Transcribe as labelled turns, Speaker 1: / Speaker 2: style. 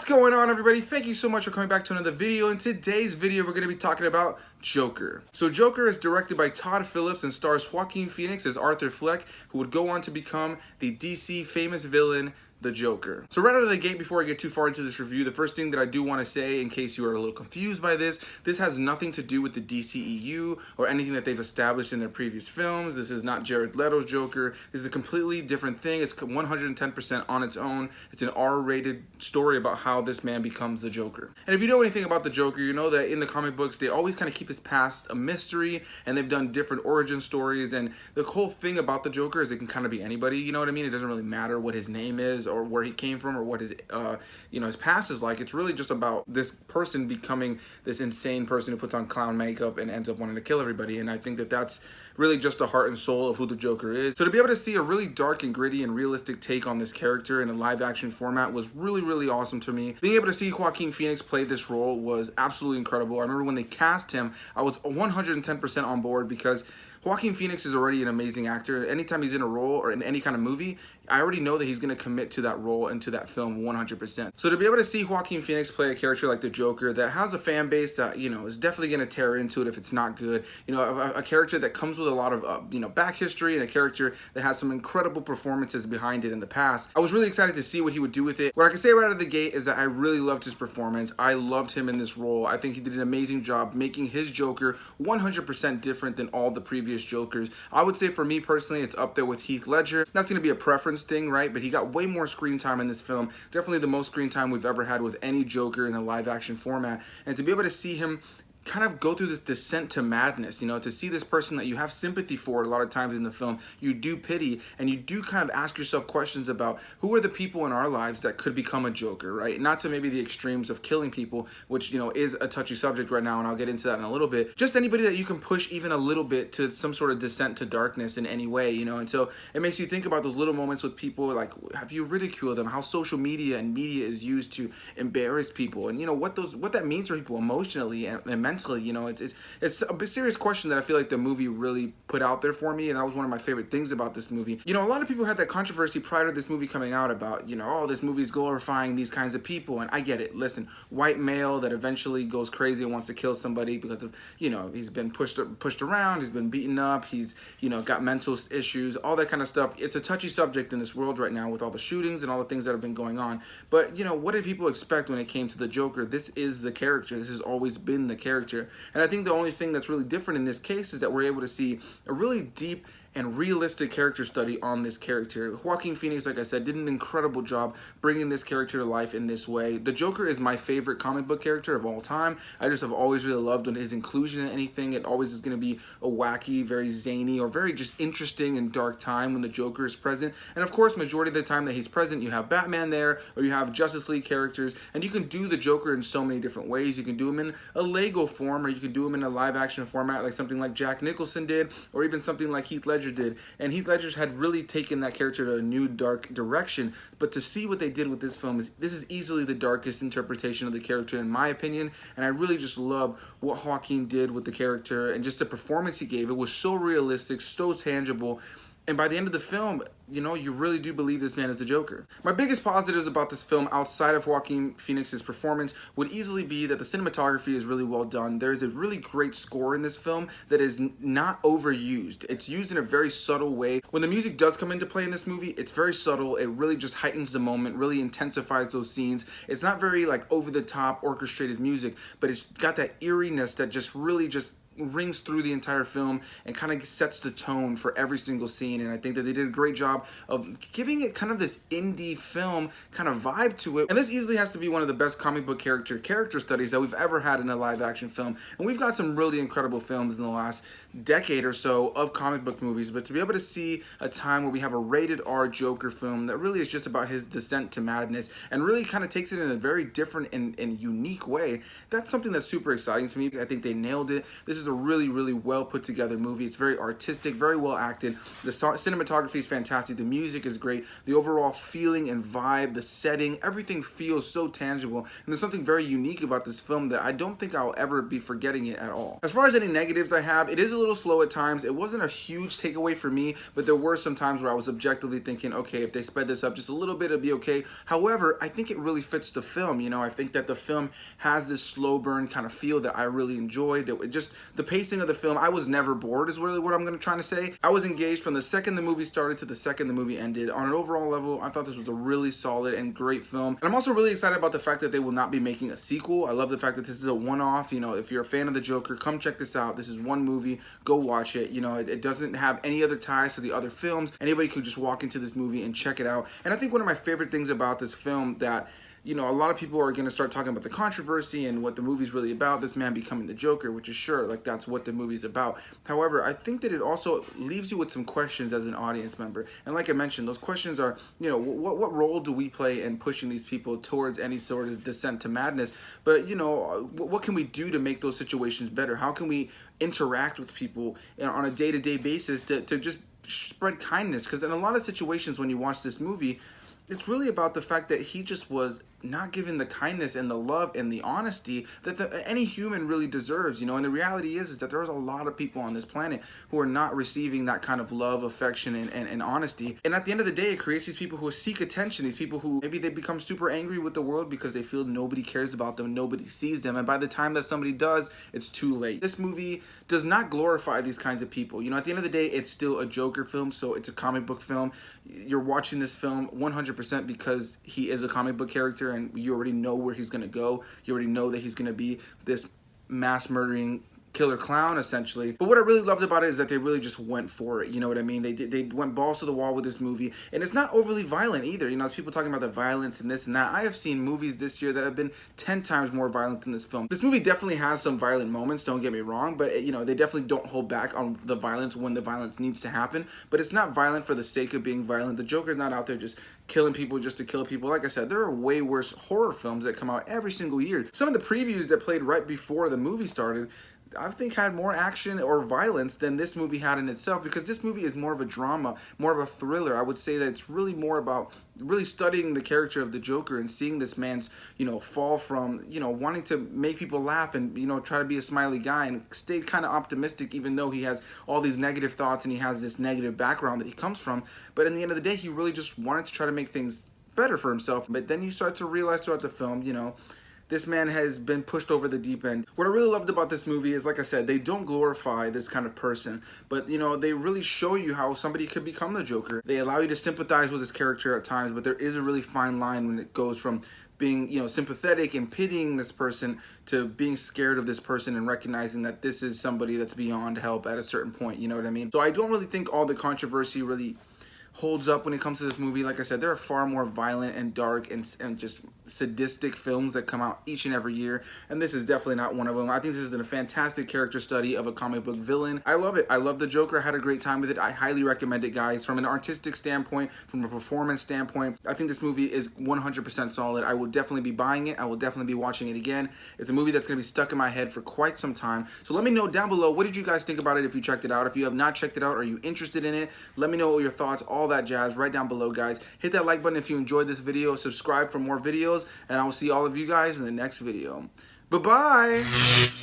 Speaker 1: What's going on, everybody? Thank you so much for coming back to another video. In today's video, we're going to be talking about Joker. So Joker is directed by Todd Phillips and stars Joaquin Phoenix as Arthur Fleck, who would go on to become the DC famous villain, the Joker. So right out of the gate, before I get too far into this review, the first thing that I do want to say, in case you are a little confused by this has nothing to do with the DCEU or anything that they've established in their previous films. This is not Jared Leto's Joker. This is a completely different thing. It's 110% on its own. It's an R-rated story about how this man becomes the Joker. And if you know anything about the Joker, you know that in the comic books, they always kind of keep his past a mystery, and they've done different origin stories. And the whole thing about the Joker is it can kind of be anybody, you know what I mean? It doesn't really matter what his name is or where he came from or what his his past is like. It's really just about this person becoming this insane person who puts on clown makeup and ends up wanting to kill everybody. And I think that that's really just the heart and soul of who the Joker is. So to be able to see a really dark and gritty and realistic take on this character in a live action format was really, really awesome to me. Being able to see Joaquin Phoenix play this role was absolutely incredible. I remember when they cast him, I was 110% on board because Joaquin Phoenix is already an amazing actor. Anytime he's in a role or in any kind of movie, I already know that he's going to commit to that role and to that film 100%. So to be able to see Joaquin Phoenix play a character like the Joker that has a fan base that, is definitely going to tear into it if it's not good. A character that comes with a lot of, back history, and a character that has some incredible performances behind it in the past. I was really excited to see what he would do with it. What I can say right out of the gate is that I really loved his performance. I loved him in this role. I think he did an amazing job making his Joker 100% different than all the previous Jokers. I would say for me personally, it's up there with Heath Ledger. That's going to be a preference thing, right? But he got way more screen time in this film. Definitely the most screen time we've ever had with any Joker in a live action format. And to be able to see him kind of go through this descent to madness, to see this person that you have sympathy for a lot of times in the film, you do pity, and you do kind of ask yourself questions about who are the people in our lives that could become a Joker, right? Not to maybe the extremes of killing people, which, is a touchy subject right now, and I'll get into that in a little bit. Just anybody that you can push even a little bit to some sort of descent to darkness in any way, and so it makes you think about those little moments with people, like, have you ridiculed them, how social media and media is used to embarrass people, and what that means for people emotionally and mentally. It's a serious question that I feel like the movie really put out there for me, and that was one of my favorite things about this movie. A lot of people had that controversy prior to this movie coming out about, oh, this movie is glorifying these kinds of people, and I get it. Listen, white male that eventually goes crazy and wants to kill somebody because of, he's been pushed around, he's been beaten up, he's, got mental issues, all that kind of stuff. It's a touchy subject in this world right now with all the shootings and all the things that have been going on. But, what did people expect when it came to the Joker? This is the character. This has always been the character. And I think the only thing that's really different in this case is that we're able to see a really deep and realistic character study on this character. Joaquin Phoenix, like I said, did an incredible job bringing this character to life in this way. The Joker is my favorite comic book character of all time. I just have always really loved his inclusion in anything. It always is going to be a wacky, very zany, or very just interesting and dark time when the Joker is present. And of course, majority of the time that he's present, you have Batman there, or you have Justice League characters, and you can do the Joker in so many different ways. You can do him in a Lego form, or you can do him in a live action format like something like Jack Nicholson did, or even something like Heath Ledger did. And Heath Ledger had really taken that character to a new dark direction. But to see what they did with this film, this is easily the darkest interpretation of the character in my opinion. And I really just love what Joaquin did with the character and just the performance he gave. It was so realistic, so tangible. And by the end of the film, you really do believe this man is the Joker. My biggest positives about this film, outside of Joaquin Phoenix's performance, would easily be that the cinematography is really well done. There is a really great score in this film that is not overused. It's used in a very subtle way. When the music does come into play in this movie, it's very subtle. It really just heightens the moment, really intensifies those scenes. It's not very over-the-top orchestrated music, but it's got that eeriness that just really just rings through the entire film and kind of sets the tone for every single scene. And I think that they did a great job of giving it kind of this indie film kind of vibe to it. And this easily has to be one of the best comic book character studies that we've ever had in a live action film. And we've got some really incredible films in the last decade or so of comic book movies, but to be able to see a time where we have a rated R Joker film that really is just about his descent to madness and really kind of takes it in a very different and unique way, that's something that's super exciting to me. I think they nailed it. This is a really, really well put together movie. It's very artistic, very well acted. The cinematography is fantastic. The music is great. The overall feeling and vibe, the setting, everything feels so tangible. And there's something very unique about this film that I don't think I'll ever be forgetting it at all. As far as any negatives I have, it is a little slow at times. It wasn't a huge takeaway for me, but there were some times where I was objectively thinking, okay, if they sped this up just a little bit, it'd be okay. However, I think it really fits the film. You know, I think that the film has this slow burn kind of feel that I really enjoyed. That just the pacing of the film, I was never bored is really what I'm going to try to say. I was engaged from the second the movie started to the second the movie ended. On an overall level, I thought this was a really solid and great film. And I'm also really excited about the fact that they will not be making a sequel. I love the fact that this is a one-off. You know, if you're a fan of the Joker, come check this out. This is one movie. Go watch it. You know, it doesn't have any other ties to the other films. Anybody could just walk into this movie and check it out. And I think one of my favorite things about this film that, you know, a lot of people are going to start talking about the controversy and what the movie's really about, this man becoming the Joker, which is sure, like, that's what the movie's about. However, I think that it also leaves you with some questions as an audience member. And like I mentioned, those questions are, you know, what role do we play in pushing these people towards any sort of descent to madness? But, you know, what can we do to make those situations better? How can we interact with people on a day-to-day basis to just spread kindness? Because in a lot of situations when you watch this movie, it's really about the fact that he just was not given the kindness and the love and the honesty that any human really deserves, you know. And the reality is that there's a lot of people on this planet who are not receiving that kind of love, affection, and honesty. And at the end of the day, it creates these people who seek attention, these people who maybe they become super angry with the world because they feel nobody cares about them, nobody sees them, and by the time that somebody does, it's too late. This movie does not glorify these kinds of people. You know, at the end of the day, it's still a Joker film, so it's a comic book film. You're watching this film 100% because he is a comic book character, and you already know where he's going to go. You already know that he's going to be this mass murdering killer clown, essentially. But what I really loved about it is that they really just went for it. You know what I mean? They went balls to the wall with this movie, and it's not overly violent either. You know, as people talking about the violence and this and that, I have seen movies this year that have been 10 times more violent than this film. This movie definitely has some violent moments, don't get me wrong, but you know, they definitely don't hold back on the violence when the violence needs to happen. But it's not violent for the sake of being violent. The Joker's not out there just killing people just to kill people. Like I said, there are way worse horror films that come out every single year. Some of the previews that played right before the movie started, I think, had more action or violence than this movie had in itself, because this movie is more of a drama, more of a thriller. I would say that it's really more about really studying the character of the Joker and seeing this man's, you know, fall from, you know, wanting to make people laugh and, you know, try to be a smiley guy and stay kind of optimistic even though he has all these negative thoughts and he has this negative background that he comes from. But in the end of the day, he really just wanted to try to make things better for himself. But then you start to realize throughout the film, you know, this man has been pushed over the deep end. What I really loved about this movie is, like I said, they don't glorify this kind of person, but, you know, they really show you how somebody could become the Joker. They allow you to sympathize with his character at times, but there is a really fine line when it goes from being, you know, sympathetic and pitying this person to being scared of this person and recognizing that this is somebody that's beyond help at a certain point, you know what I mean? So I don't really think all the controversy really holds up when it comes to this movie. Like I said, there are far more violent and dark and just sadistic films that come out each and every year, and this is definitely not one of them. I think this is a fantastic character study of a comic book villain. I love it. I love the Joker. I had a great time with it. I highly recommend it, guys. From an artistic standpoint, from a performance standpoint, I think this movie is 100% solid. I will definitely be buying it. I will definitely be watching it again. It's a movie that's going to be stuck in my head for quite some time. So let me know down below, what did you guys think about it if you checked it out? If you have not checked it out, are you interested in it? Let me know your thoughts, all that jazz, right down below, guys. Hit that like button if you enjoyed this video. Subscribe for more videos, and I will see all of you guys in the next video. Bye-bye!